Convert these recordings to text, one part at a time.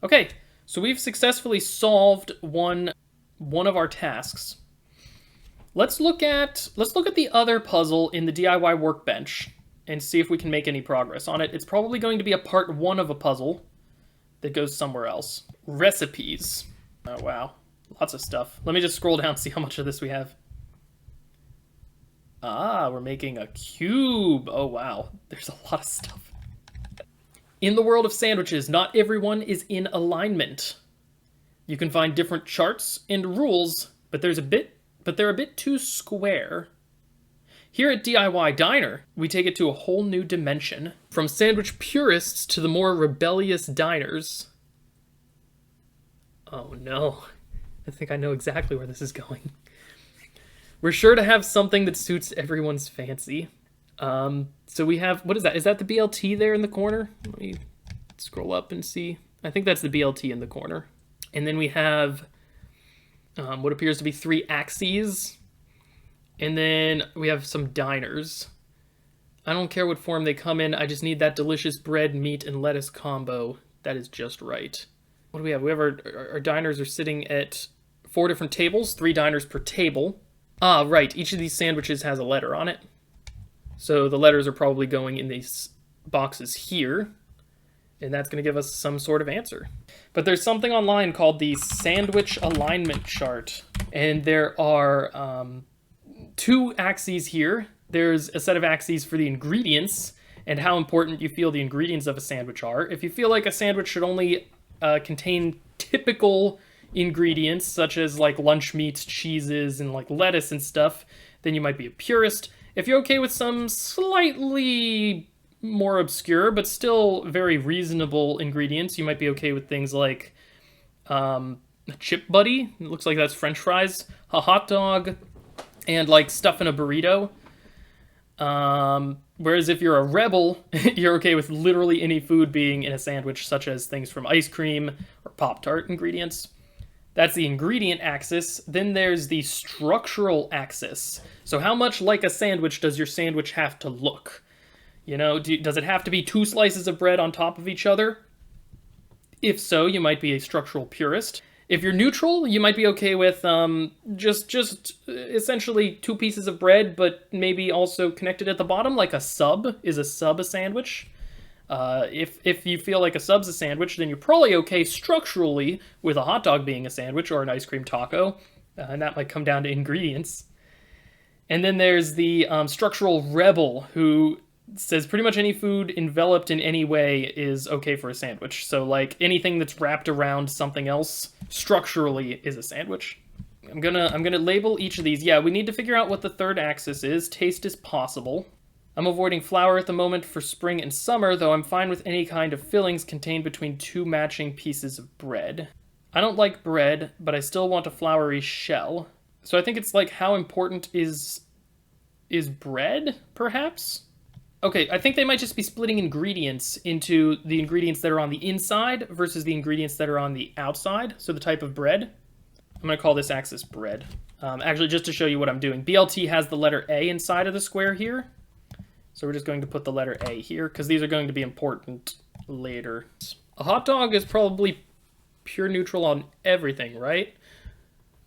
Okay, so we've successfully solved one of our tasks. Let's look at the other puzzle in the DIY workbench and see if we can make any progress on it. It's probably going to be a part 1 of a puzzle that goes somewhere else. Recipes. Oh wow, lots of stuff. Let me just scroll down and see how much of this we have. Ah, we're making a cube. Oh wow, there's a lot of stuff. In the world of sandwiches, not everyone is in alignment. You can find different charts and rules, but they're a bit too square. Here at DIY Diner, we take it to a whole new dimension. From sandwich purists to the more rebellious diners. Oh no, I think I know exactly where this is going. We're sure to have something that suits everyone's fancy. So we have, what is that? Is that the BLT there in the corner? Let me scroll up and see. I think that's the BLT in the corner. And then we have what appears to be 3 axes. And then we have some diners. I don't care what form they come in. I just need that delicious bread, meat, and lettuce combo. That is just right. What do we have? We have our diners are sitting at 4 different tables, 3 diners per table. Ah, right. Each of these sandwiches has a letter on it. So the letters are probably going in these boxes here. And that's going to give us some sort of answer. But there's something online called the sandwich alignment chart. And there are 2 axes here. There's a set of axes for the ingredients and how important you feel the ingredients of a sandwich are. If you feel like a sandwich should only contain typical ingredients, such as like lunch meats, cheeses, and like lettuce and stuff, then you might be a purist. If you're okay with some slightly more obscure, but still very reasonable ingredients, you might be okay with things like a chip buddy. It looks like that's French fries, a hot dog, and like stuff in a burrito. Whereas if you're a rebel, you're okay with literally any food being in a sandwich, such as things from ice cream or Pop-Tart ingredients. That's the ingredient axis. Then there's the structural axis. So how much like a sandwich does your sandwich have to look? You know, does it have to be 2 slices of bread on top of each other? If so, you might be a structural purist. If you're neutral, you might be okay with just essentially 2 pieces of bread, but maybe also connected at the bottom, like a sub. Is a sub a sandwich? If you feel like a sub's a sandwich, then you're probably okay structurally with a hot dog being a sandwich or an ice cream taco, and that might come down to ingredients. And then there's the structural rebel, who says pretty much any food enveloped in any way is okay for a sandwich. So like anything that's wrapped around something else structurally is a sandwich. I'm gonna label each of these. Yeah, we need to figure out what the third axis is. Taste is possible. I'm avoiding flour at the moment for spring and summer, though I'm fine with any kind of fillings contained between 2 matching pieces of bread. I don't like bread, but I still want a floury shell. So I think it's like, how important is bread, perhaps? Okay, I think they might just be splitting ingredients into the ingredients that are on the inside versus the ingredients that are on the outside, so the type of bread. I'm going to call this axis bread. Actually, just to show you what I'm doing, BLT has the letter A inside of the square here. So we're just going to put the letter A here, because these are going to be important later. A hot dog is probably pure neutral on everything, right?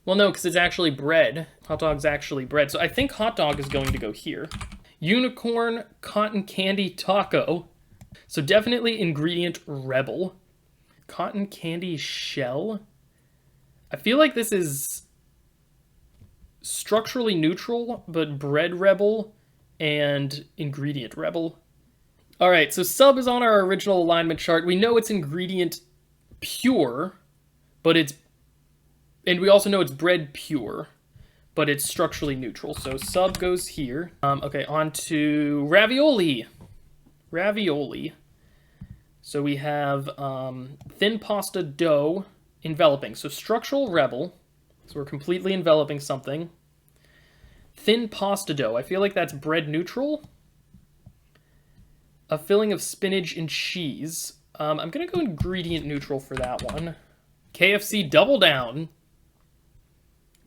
Well, no, because it's actually bread. Hot dog's actually bread. So I think hot dog is going to go here. Unicorn cotton candy taco. So definitely ingredient rebel. Cotton candy shell. I feel like this is structurally neutral, but bread rebel and ingredient rebel. All right, so sub is on our original alignment chart. We know it's ingredient pure, but and we also know it's bread pure, but it's structurally neutral. So sub goes here. Okay, on to ravioli. Ravioli. So we have thin pasta dough enveloping. So structural rebel. So we're completely enveloping something. Thin pasta dough. I feel like that's bread neutral. A filling of spinach and cheese. I'm going to go ingredient neutral for that one. KFC Double Down.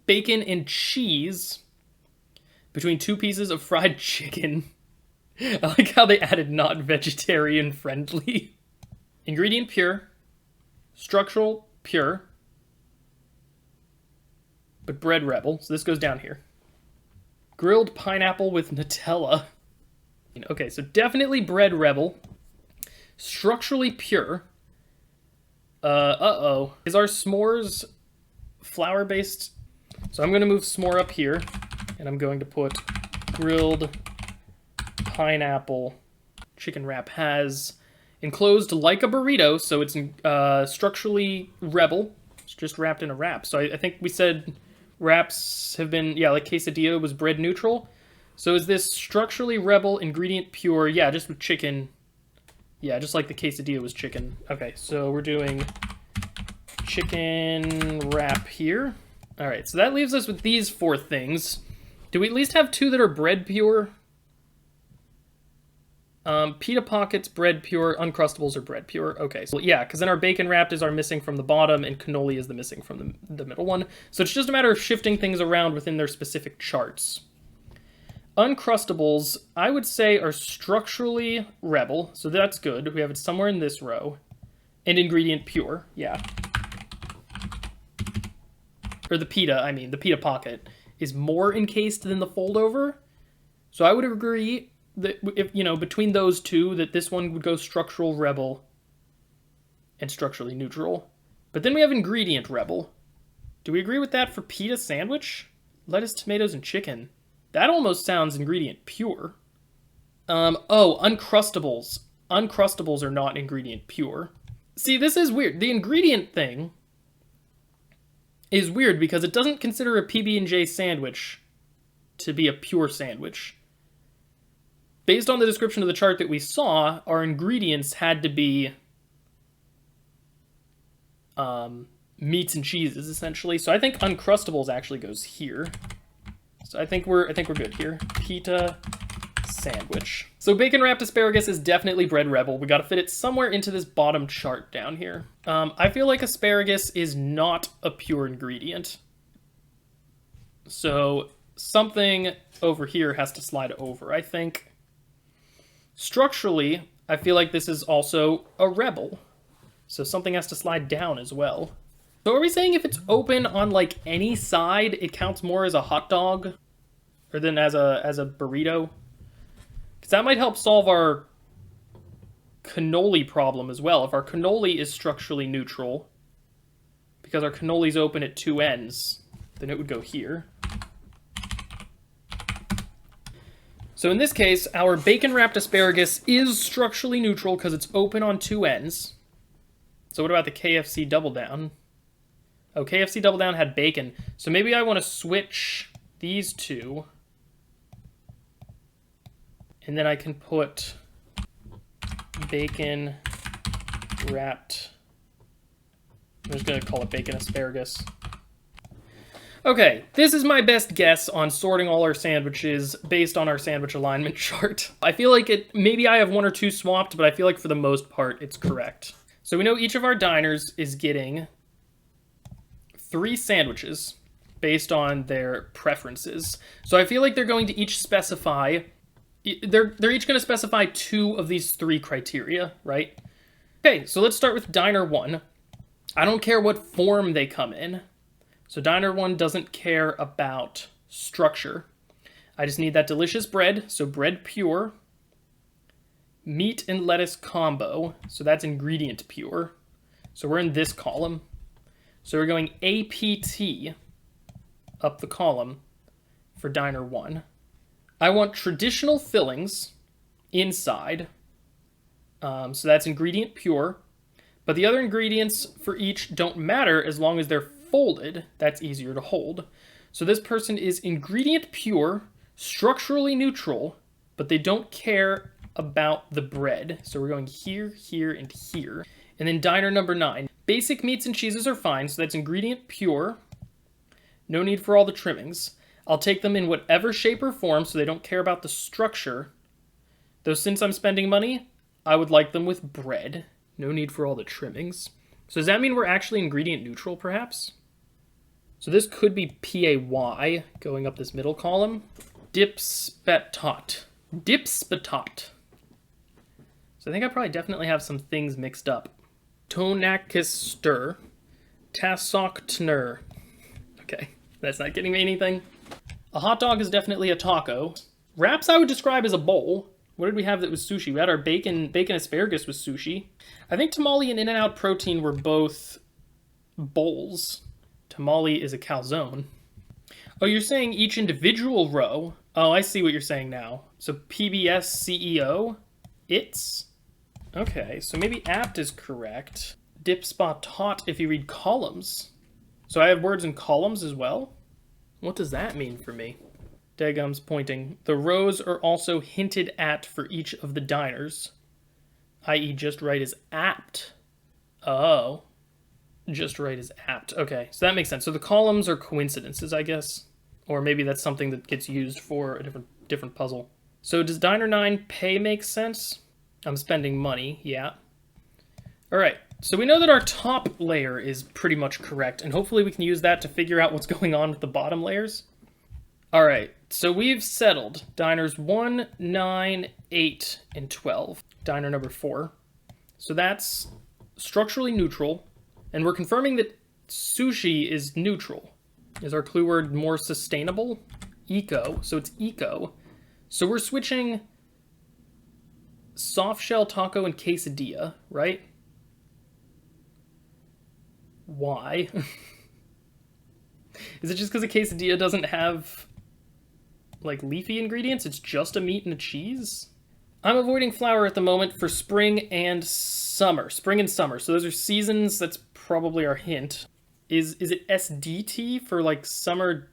Bacon and cheese between 2 pieces of fried chicken. I like how they added not vegetarian friendly. Ingredient pure. structural, pure, but bread rebel. So this goes down here. Grilled pineapple with Nutella. Okay, so definitely bread rebel. Structurally pure. Uh-oh. Is our s'mores flour-based? So I'm going to move s'more up here, and I'm going to put grilled pineapple chicken wrap. Has enclosed like a burrito, so it's structurally rebel. It's just wrapped in a wrap. So I think we said wraps have been, yeah, like quesadilla was bread neutral. So is this structurally rebel, ingredient pure? Yeah, just with chicken. Yeah, just like the quesadilla was chicken. Okay, so we're doing chicken wrap here. All right, so that leaves us with these 4 things. Do we at least have 2 that are bread pure? Pita pockets, bread pure, Uncrustables are bread pure. Okay, so yeah, because then our bacon wrapped is our missing from the bottom, and cannoli is the missing from the middle one. So it's just a matter of shifting things around within their specific charts. Uncrustables, I would say, are structurally rebel, so that's good. We have it somewhere in this row. And ingredient pure, yeah. Or the pita, I mean, the pita pocket is more encased than the fold over. So I would agree that if, between those 2, that this one would go structural rebel and structurally neutral. But then we have ingredient rebel. Do we agree with that for pita sandwich? Lettuce, tomatoes, and chicken. That almost sounds ingredient pure. Oh, Uncrustables. Uncrustables are not ingredient pure. See, this is weird. The ingredient thing is weird because it doesn't consider a PB&J sandwich to be a pure sandwich. Based on the description of the chart that we saw, our ingredients had to be meats and cheeses, essentially. So I think Uncrustables actually goes here. So I think we're good here. Pita sandwich. So bacon wrapped asparagus is definitely bread rebel. We got to fit it somewhere into this bottom chart down here. I feel like asparagus is not a pure ingredient. So something over here has to slide over, I think. Structurally, I feel like this is also a rebel. So something has to slide down as well. So are we saying if it's open on like any side, it counts more as a hot dog or than as a burrito? Because that might help solve our cannoli problem as well. If our cannoli is structurally neutral, because our cannoli's open at 2 ends, then it would go here. So in this case, our bacon-wrapped asparagus is structurally neutral because it's open on 2 ends. So what about the KFC Double Down? Oh, KFC Double Down had bacon. So maybe I want to switch these 2. And then I can put bacon-wrapped... I'm just going to call it bacon asparagus. Okay, this is my best guess on sorting all our sandwiches based on our sandwich alignment chart. I feel like maybe I have 1 or 2 swapped, but I feel like for the most part it's correct. So we know each of our diners is getting 3 sandwiches based on their preferences. So I feel like they're going to each specify, they're each going to specify 2 of these 3 criteria, right? Okay, so let's start with diner 1. I don't care what form they come in. So diner 1 doesn't care about structure. I just need that delicious bread, so bread pure. Meat and lettuce combo, so that's ingredient pure. So we're in this column. So we're going APT up the column for diner 1. I want traditional fillings inside. So that's ingredient pure. But the other ingredients for each don't matter as long as they're folded. That's easier to hold. So this person is ingredient pure, structurally neutral, but they don't care about the bread. So we're going here, here, and here. And then diner number 9. Basic meats and cheeses are fine, so that's ingredient pure. No need for all the trimmings. I'll take them in whatever shape or form so they don't care about the structure. Though since I'm spending money, I would like them with bread. No need for all the trimmings. So does that mean we're actually ingredient neutral, perhaps? So this could be PAY going up this middle column. Dipspatot. Dipspatot. So I think I probably definitely have some things mixed up. Tonakister. Tassoktner. Okay, that's not getting me anything. A hot dog is definitely a taco. Wraps I would describe as a bowl. What did we have that was sushi? We had our bacon asparagus was sushi. I think tamale and In-N-Out protein were both bowls. Tamale is a calzone. Oh, you're saying each individual row? Oh, I see what you're saying now. So PBS CEO? It's? Okay, so maybe apt is correct. Dip spot taut if you read columns. So I have words in columns as well? What does that mean for me? Dagum's pointing. The rows are also hinted at for each of the diners, i.e. just right is apt. Oh. Just right is apt. Okay, so that makes sense. So the columns are coincidences, I guess. Or maybe that's something that gets used for a different puzzle. So does Diner 9 pay make sense? I'm spending money, yeah. Alright, so we know that our top layer is pretty much correct, and hopefully we can use that to figure out what's going on with the bottom layers. Alright, so we've settled diners 1, 9, 8, and 12. Diner number 4. So that's structurally neutral, and we're confirming that sushi is neutral. Is our clue word more sustainable? Eco, so it's eco. So we're switching soft shell taco and quesadilla, right? Why? Is it just because a quesadilla doesn't have, like, leafy ingredients? It's just a meat and a cheese? I'm avoiding flour at the moment for spring and summer. Spring and summer. So those are seasons. That's probably our hint. Is it SDT for, like, summer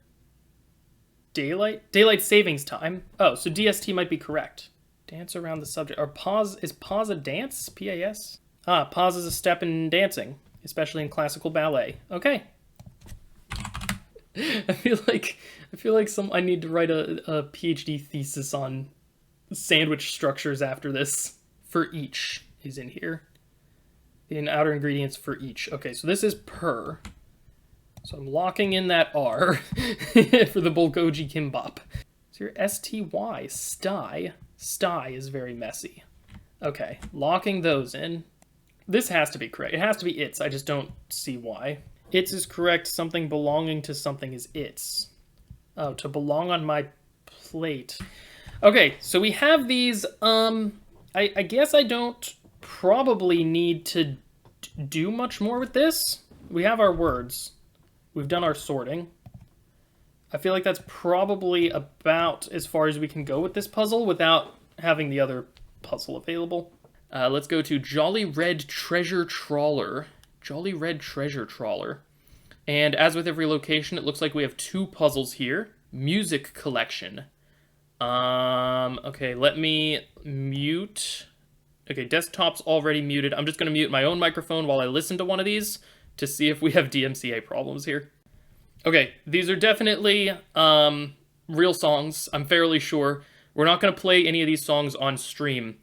daylight savings time? Oh, so DST might be correct. Dance around the subject. Or pause, is pause a dance? P-A-S? Ah, pause is a step in dancing, especially in classical ballet. Okay. I feel like I need to write a PhD thesis on sandwich structures after this. For each is in here. The outer ingredients for each. Okay, so this is per. So I'm locking in that R for the Bulgogi Kimbap. So your STY, sty. Sty is very messy. Okay, locking those in. This has to be correct. It has to be its. I just don't see why. Its is correct. Something belonging to something is its. Oh, to belong on my plate. Okay, so we have these. I guess I don't probably need to do much more with this. We have our words. We've done our sorting. I feel like that's probably about as far as we can go with this puzzle without having the other puzzle available. Let's go to Jolly Red Treasure Trawler. Jolly Red Treasure Trawler. And as with every location, it looks like we have 2 puzzles here. Music Collection. Okay, let me mute. Okay, desktop's already muted. I'm just going to mute my own microphone while I listen to one of these to see if we have DMCA problems here. Okay, these are definitely real songs, I'm fairly sure. We're not going to play any of these songs on stream.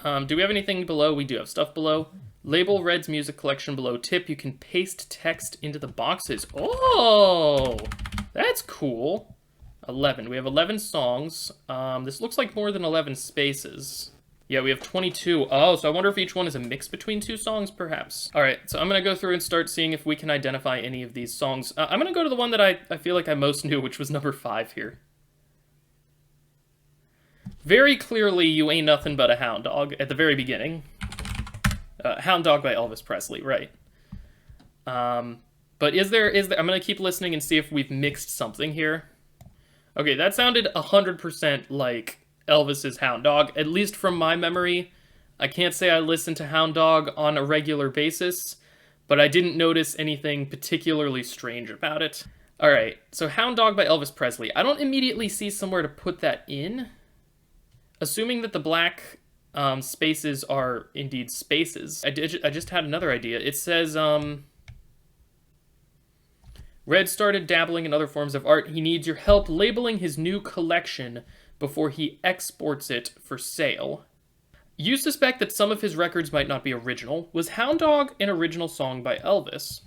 Do we have anything below? We do have stuff below. Label Red's music collection below. Tip, you can paste text into the boxes. Oh, that's cool. 11. We have 11 songs. This looks like more than 11 spaces. Yeah, we have 22. Oh, so I wonder if each one is a mix between 2 songs, perhaps. All right, so I'm going to go through and start seeing if we can identify any of these songs. I'm going to go to the one that I feel like I most knew, which was number 5 here. Very clearly, You Ain't Nothing But a Hound Dog at the very beginning. Hound Dog by Elvis Presley, right. But is there, I'm going to keep listening and see if we've mixed something here. Okay, that sounded 100% like Elvis's Hound Dog, at least from my memory. I can't say I listen to Hound Dog on a regular basis, but I didn't notice anything particularly strange about it. Alright, so Hound Dog by Elvis Presley. I don't immediately see somewhere to put that in. Assuming that the black spaces are indeed spaces. I just had another idea. It says, Red started dabbling in other forms of art. He needs your help labeling his new collection before he exports it for sale. You suspect that some of his records might not be original. Was Hound Dog an original song by Elvis?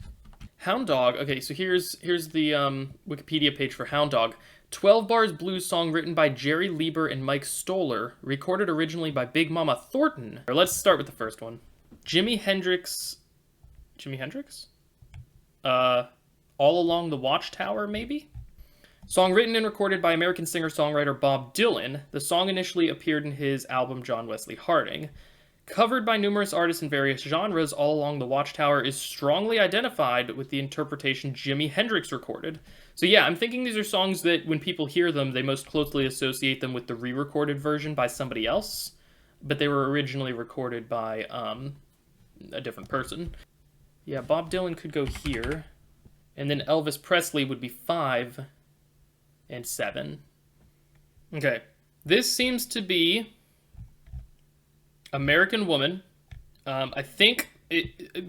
Hound Dog, okay, so here's the Wikipedia page for Hound Dog. 12 bars blues song written by Jerry Lieber and Mike Stoller, recorded originally by Big Mama Thornton. Let's start with the first one. Jimi Hendrix. Jimi Hendrix? All Along the Watchtower, maybe? Song written and recorded by American singer-songwriter Bob Dylan. The song initially appeared in his album John Wesley Harding. Covered by numerous artists in various genres, All Along the Watchtower is strongly identified with the interpretation Jimi Hendrix recorded. So yeah, I'm thinking these are songs that when people hear them, they most closely associate them with the re-recorded version by somebody else, but they were originally recorded by a different person. Yeah, Bob Dylan could go here, and then Elvis Presley would be 5 and 7. Okay, this seems to be American Woman. I think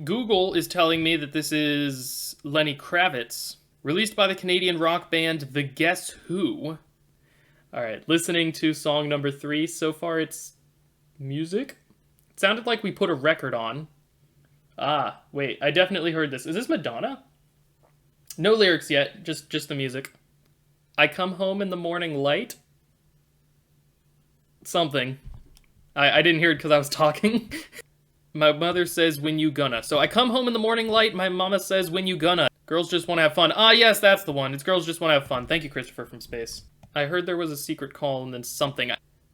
Google is telling me that this is Lenny Kravitz, released by the Canadian rock band The Guess Who. Alright, listening to song number 3. So far it's music. It sounded like we put a record on. Ah, wait, I definitely heard this. Is this Madonna? No lyrics yet, just the music. I come home in the morning light. Something. I didn't hear it because I was talking. My mother says, when you gonna. So I come home in the morning light, my mama says, when you gonna. Girls just want to have fun. Ah, yes, that's the one. It's Girls Just Want to Have Fun. Thank you, Christopher from space. I heard there was a secret call and then something.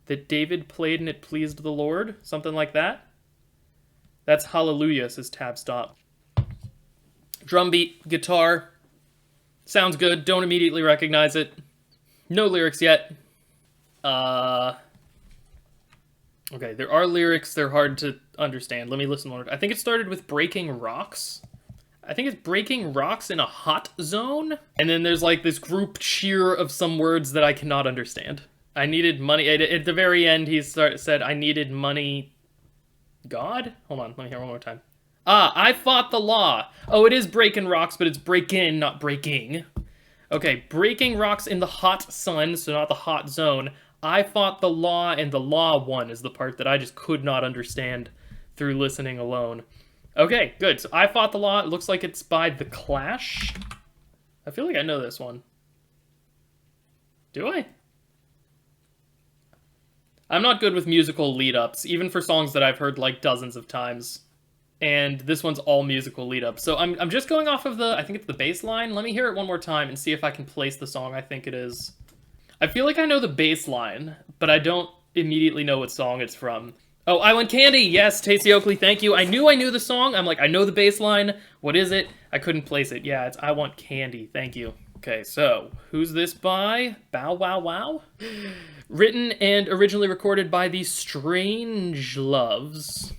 That David played and it pleased the Lord? Something like that? That's Hallelujah, says Tab Stop. Drum beat, guitar. Sounds good. Don't immediately recognize it. No lyrics yet. Okay, there are lyrics. They're hard to understand. Let me listen one more. I think it started with Breaking Rocks. I think it's Breaking Rocks in a Hot Zone. And then there's like this group cheer of some words that I cannot understand. I needed money. At the very end, he said, I needed money. God? Hold on, let me hear one more time. Ah, I fought the law. Oh, it is Breaking Rocks, but it's break-in, not breaking. Okay, Breaking Rocks in the Hot Sun, so not the Hot Zone. I fought the law, and the law won is the part that I just could not understand through listening alone. Okay, good. So I fought the law. It looks like it's by The Clash. I feel like I know this one. Do I? I'm not good with musical lead-ups, even for songs that I've heard like dozens of times. And this one's all musical lead-ups. So I'm just going off of I think it's the bass line. Let me hear it one more time and see if I can place the song I think it is. I feel like I know the bass line, but I don't immediately know what song it's from. Oh, I Want Candy! Yes, Tasty Oakley, thank you. I knew the song. I'm like, I know the bass line. What is it? I couldn't place it. Yeah, it's I Want Candy. Thank you. Okay, so, who's this by? Bow Wow Wow? Written and originally recorded by the Strangeloves.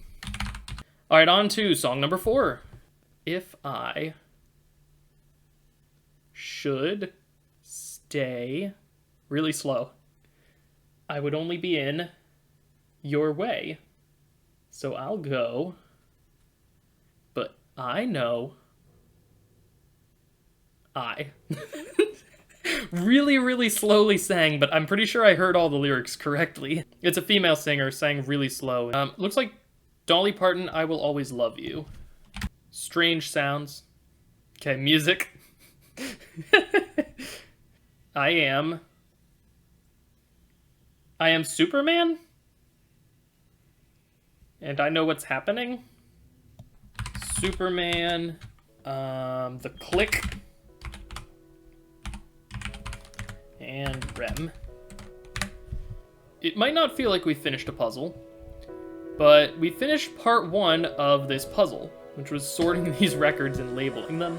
Alright, on to song number 4. If I should stay really slow, I would only be in your way. So I'll go, but I know really, really slowly sang, but I'm pretty sure I heard all the lyrics correctly. It's a female singer, sang really slow. Looks like Dolly Parton, I Will Always Love You. Strange sounds. Okay, music. I am Superman? And I know what's happening. Superman, the Click, and Rem. It might not feel like we finished a puzzle, but we finished part 1 of this puzzle, which was sorting these records and labeling them.